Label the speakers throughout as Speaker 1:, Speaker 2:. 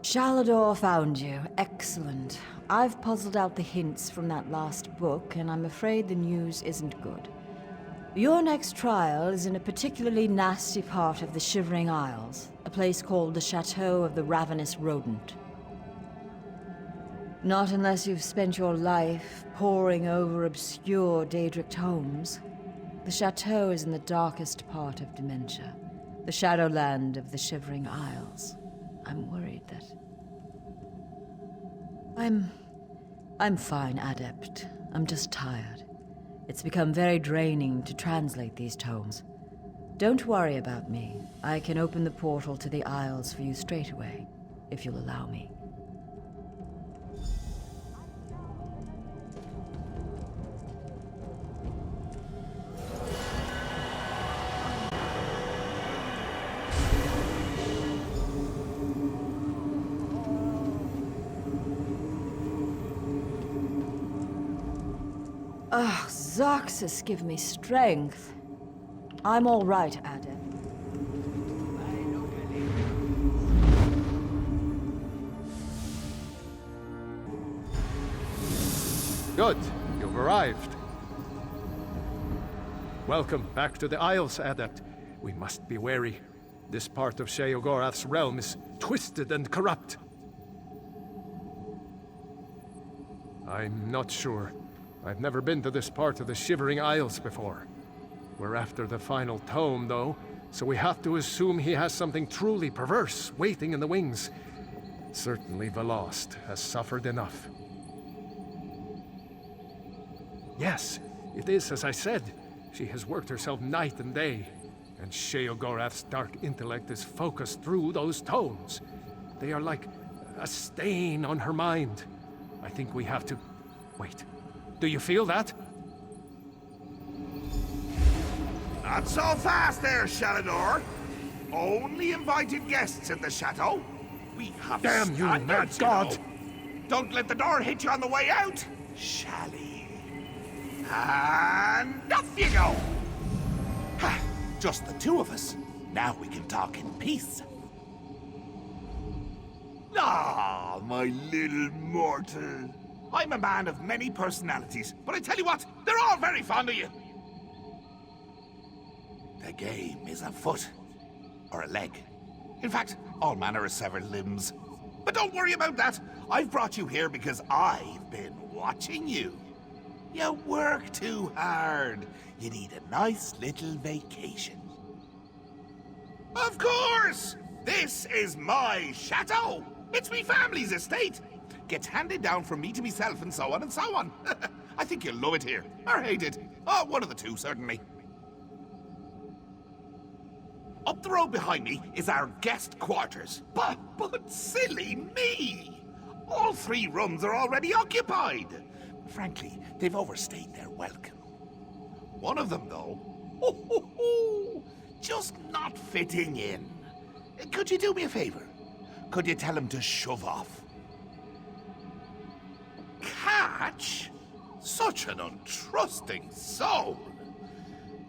Speaker 1: Shalidor found you. Excellent. I've puzzled out the hints from that last book, and I'm afraid the news isn't good. Your next trial is in a particularly nasty part of the Shivering Isles, a place called the Chateau of the Ravenous Rodent. Not unless you've spent your life poring over obscure Daedric tomes. The Chateau is in the darkest part of Dementia, the Shadowland of the Shivering Isles. I'm worried that... I'm fine, Adept. I'm just tired. It's become very draining to translate these tomes. Don't worry about me. I can open the portal to the Isles for you straight away, if you'll allow me. Ah, Zoxus, give me strength. I'm all right, Adept.
Speaker 2: Good. You've arrived. Welcome back to the Isles, Adept. We must be wary. This part of Sheogorath's realm is twisted and corrupt. I'm not sure. I've never been to this part of the Shivering Isles before. We're after the final tome, though, so we have to assume he has something truly perverse waiting in the wings. Certainly Velost has suffered enough. Yes, it is as I said. She has worked herself night and day, and Sheogorath's dark intellect is focused through those tomes. They are like a stain on her mind. I think we have to... Wait. Do you feel that?
Speaker 3: Not so fast there, Shalidor. Only invited guests at the chateau. We have
Speaker 2: Damn you, mad god!
Speaker 3: Don't let the door hit you on the way out, Shally. And off you go! Ha! Just the two of us. Now we can talk in peace. Ah, my little mortal. I'm a man of many personalities, but I tell you what, they're all very fond of you. The game is a foot, or a leg. In fact, all manner of severed limbs. But don't worry about that. I've brought you here because I've been watching you. You work too hard. You need a nice little vacation. Of course! This is my chateau. It's me family's estate. Gets handed down from me to myself and so on and so on. I think you'll love it here, or hate it. Oh, one of the two, certainly. Up the road behind me is our guest quarters. But silly me! All 3 rooms are already occupied. Frankly, they've overstayed their welcome. One of them, though, just not fitting in. Could you do me a favor? Could you tell him to shove off? Catch? Such an untrusting soul.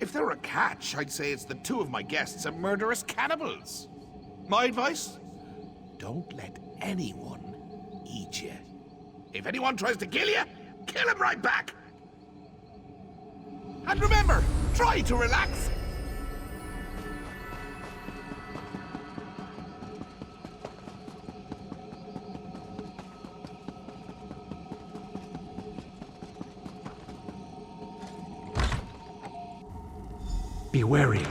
Speaker 3: If there were a catch, I'd say it's the 2 of my guests are murderous cannibals. My advice? Don't let anyone eat you. If anyone tries to kill you, kill him right back. And remember, try to relax.
Speaker 2: Be wary.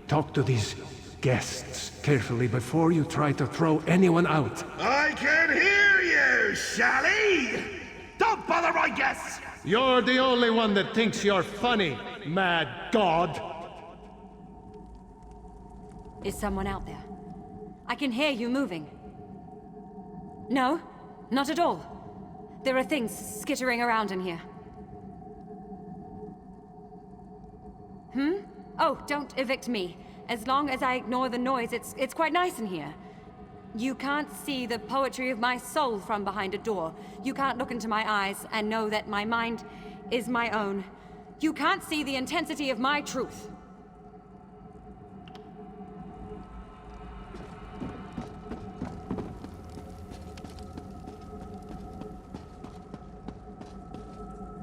Speaker 2: Talk to these guests carefully before you try to throw anyone out.
Speaker 3: I can hear you, Shally! Don't bother my guests!
Speaker 2: You're the only one that thinks you're funny, mad god!
Speaker 4: Is someone out there? I can hear you moving. No, not at all. There are things skittering around in here. Oh, don't evict me. As long as I ignore the noise, it's quite nice in here. You can't see the poetry of my soul from behind a door. You can't look into my eyes and know that my mind is my own. You can't see the intensity of my truth.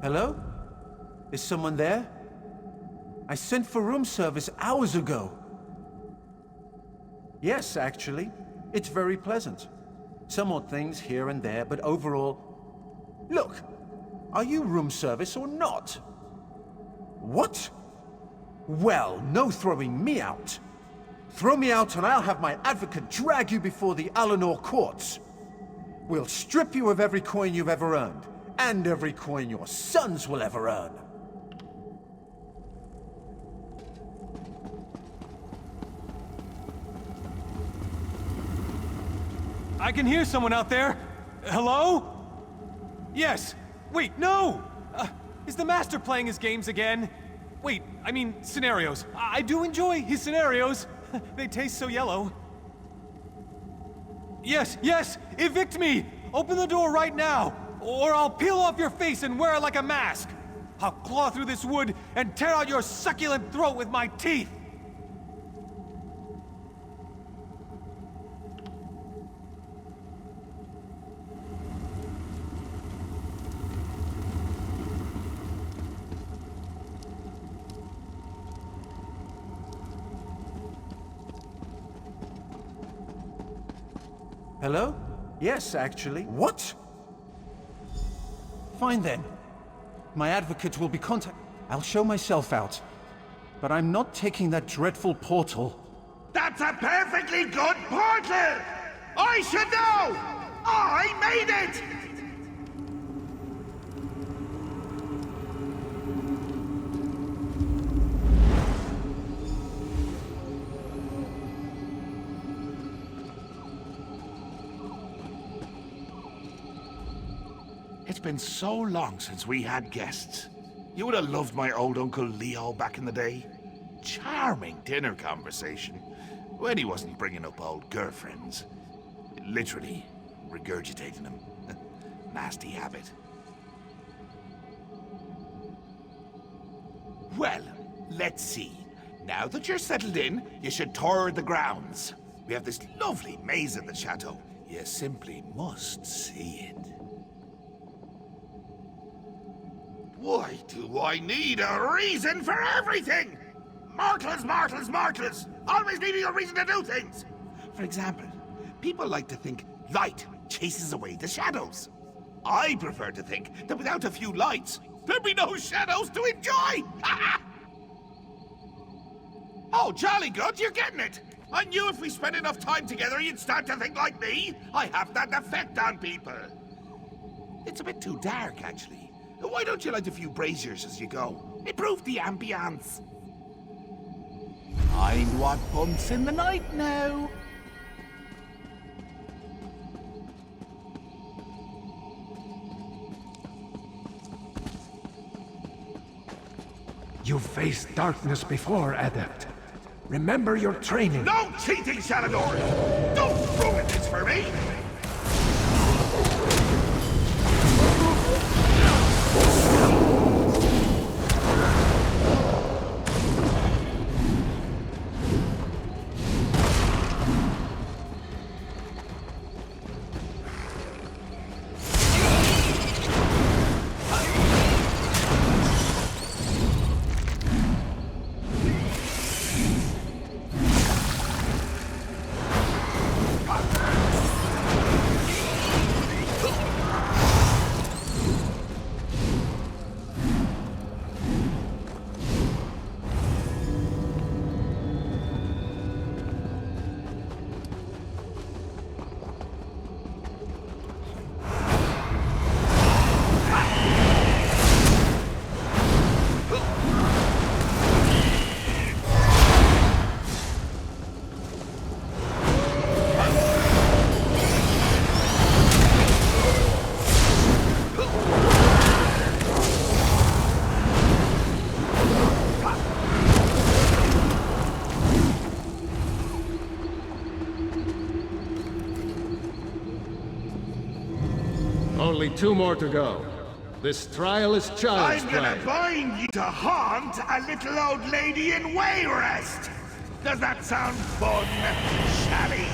Speaker 5: Hello? Is someone there? I sent for room service hours ago. Yes, actually. It's very pleasant. Some odd things here and there, but overall... Look! Are you room service or not? What? Well, no throwing me out. Throw me out and I'll have my advocate drag you before the Alinor courts. We'll strip you of every coin you've ever earned, and every coin your sons will ever earn.
Speaker 6: I can hear someone out there. Hello? Yes. Wait, no! Is the Master playing his games again? Wait, I mean, scenarios. I do enjoy his scenarios. They taste so yellow. Yes, yes! Evict me! Open the door right now! Or I'll peel off your face and wear it like a mask! I'll claw through this wood and tear out your succulent throat with my teeth!
Speaker 5: Hello? Yes, actually. What? Fine then. My advocate will be I'll show myself out. But I'm not taking that dreadful portal.
Speaker 3: That's a perfectly good portal! I should know! I made it! It's been so long since we had guests. You would have loved my old Uncle Leo back in the day. Charming dinner conversation. When he wasn't bringing up old girlfriends. Literally regurgitating them. Nasty habit. Well, let's see. Now that you're settled in, you should tour the grounds. We have this lovely maze at the Chateau. You simply must see it. Why do I need a reason for everything? Mortals, mortals, mortals! Always needing a reason to do things! For example, people like to think light chases away the shadows. I prefer to think that without a few lights, there'd be no shadows to enjoy! Oh, jolly good, you're getting it! I knew if we spent enough time together, you'd start to think like me. I have that effect on people. It's a bit too dark, actually. Why don't you light a few braziers as you go? Improve the ambience. Mind what bumps in the night now.
Speaker 2: You've faced darkness before, Adept. Remember your training.
Speaker 3: No cheating, Shalidor! Don't ruin this for me!
Speaker 2: Only 2 more to go. This trial is child's
Speaker 3: I'm
Speaker 2: play.
Speaker 3: gonna bind you to haunt a little old lady in Wayrest. Does that sound fun, Shally?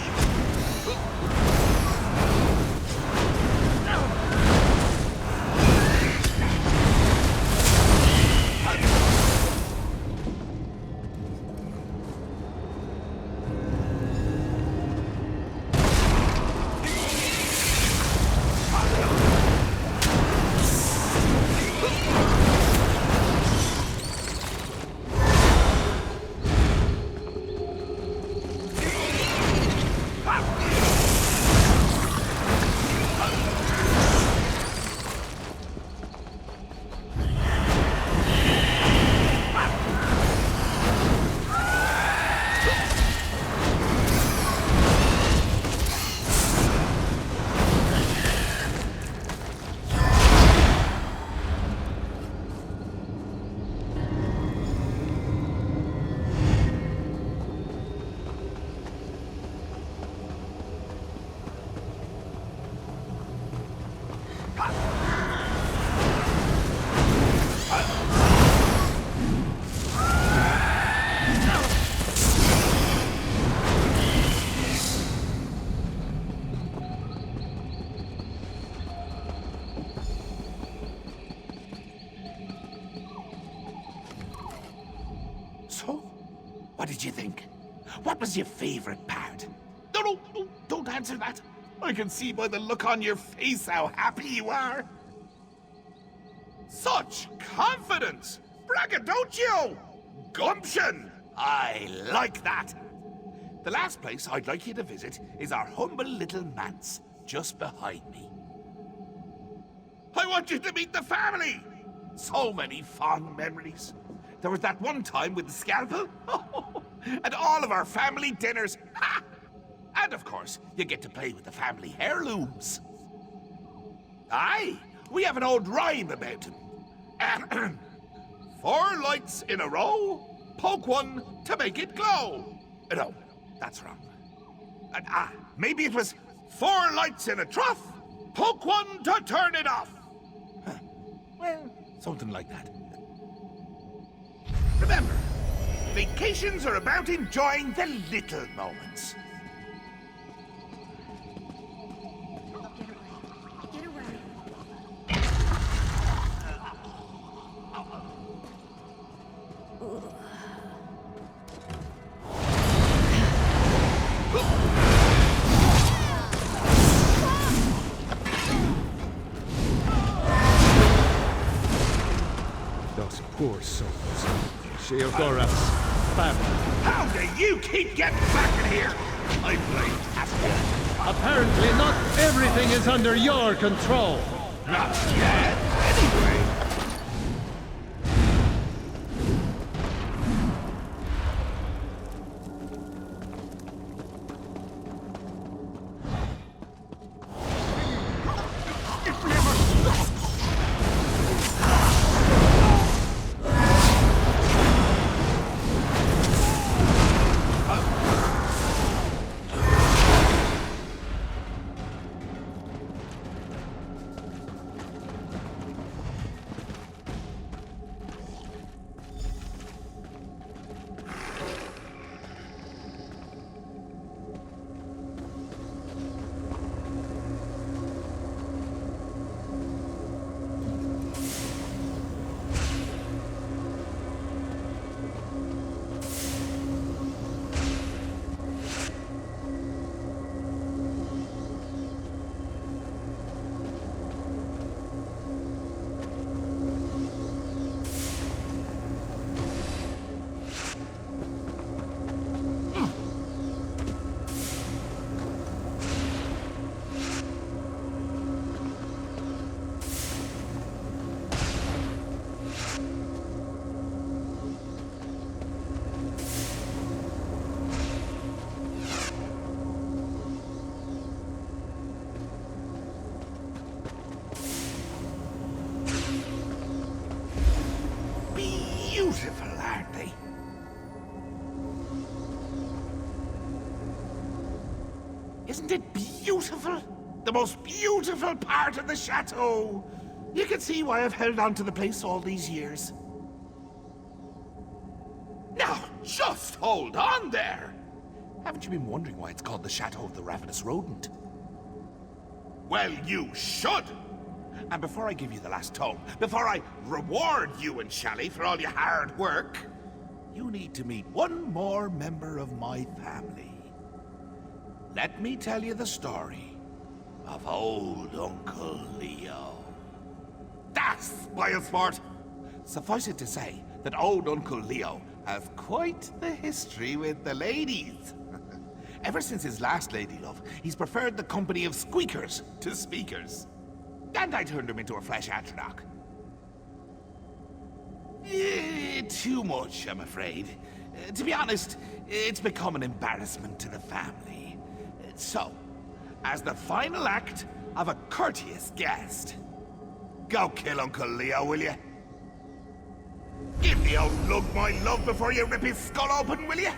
Speaker 3: What did you think? What was your favorite part? No, don't answer that. I can see by the look on your face how happy you are. Such confidence! Braggadocio! Gumption! I like that. The last place I'd like you to visit is our humble little manse, just behind me. I want you to meet the family! So many fond memories. There was that one time with the scalpel. And all of our family dinners. Ha! And of course, you get to play with the family heirlooms. Aye, we have an old rhyme about him. 4 lights in a row, poke one to make it glow. No, that's wrong. Maybe it was 4 lights in a trough, poke one to turn it off. Huh. Well, something like that. Remember, vacations are about enjoying the little moments.
Speaker 4: Get away.
Speaker 2: Those poor souls. Sheogorath's family.
Speaker 3: How do you keep getting back in here? I blame Caspian.
Speaker 2: Apparently not everything is under your control.
Speaker 3: Not yet, anyway. Beautiful, aren't they? Isn't it beautiful? The most beautiful part of the chateau. You can see why I've held on to the place all these years. Now, just hold on there! Haven't you been wondering why it's called the Chateau of the Ravenous Rodent? Well, you should! And before I give you the last tome, before I reward you and Shally for all your hard work, you need to meet one more member of my family. Let me tell you the story of old Uncle Leo. That's Biosport! Suffice it to say that old Uncle Leo has quite the history with the ladies. Ever since his last lady love, he's preferred the company of squeakers to speakers. And I turned him into a flesh atronach. Too much, I'm afraid. To be honest, it's become an embarrassment to the family. So, as the final act of a courteous guest, go kill Uncle Leo, will you? Give the old lug my love before you rip his skull open, will you?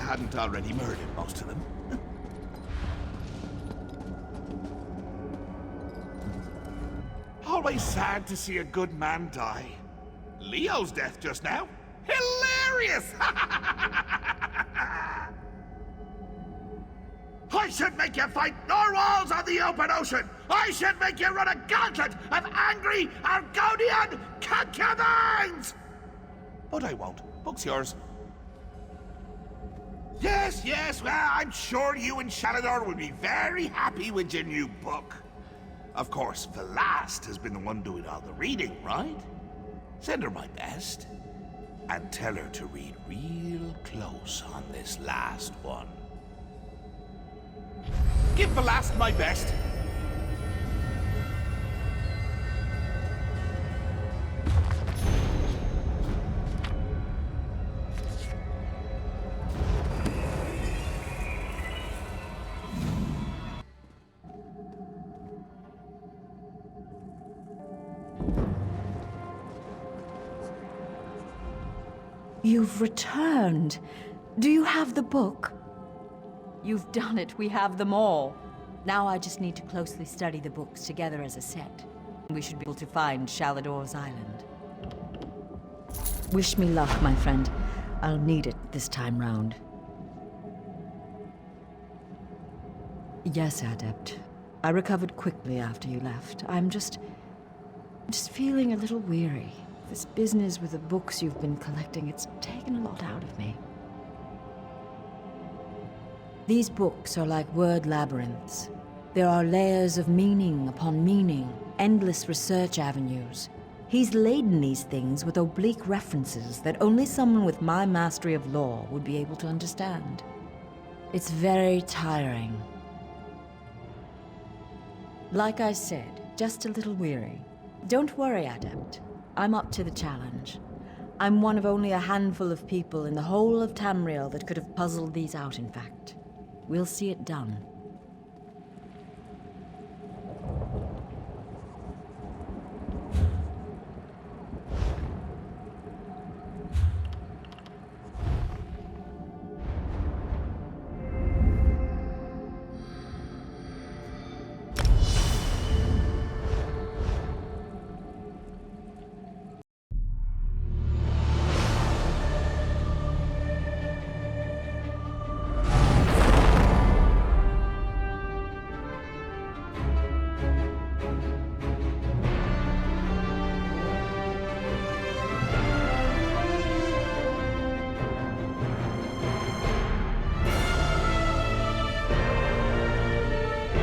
Speaker 3: hadn't already murdered most of them. Always sad to see a good man die. Leo's death just now. Hilarious! I should make you fight narwhals on the open ocean! I should make you run a gauntlet of angry Argonian concubines! But I won't. Book's yours. Yes, well, I'm sure you and Shalidor will be very happy with your new book. Of course, Velast has been the one doing all the reading, right? Send her my best. And tell her to read real close on this last one. Give Velast my best.
Speaker 1: You've returned. Do you have the book? You've done it. We have them all. Now I just need to closely study the books together as a set. We should be able to find Shalidor's island. Wish me luck, my friend. I'll need it this time round. Yes, Adept. I recovered quickly after you left. I'm just feeling a little weary. This business with the books you've been collecting, it's taken a lot out of me. These books are like word labyrinths. There are layers of meaning upon meaning, endless research avenues. He's laden these things with oblique references that only someone with my mastery of law would be able to understand. It's very tiring. Like I said, just a little weary. Don't worry, Adept. I'm up to the challenge. I'm one of only a handful of people in the whole of Tamriel that could have puzzled these out, in fact. We'll see it done.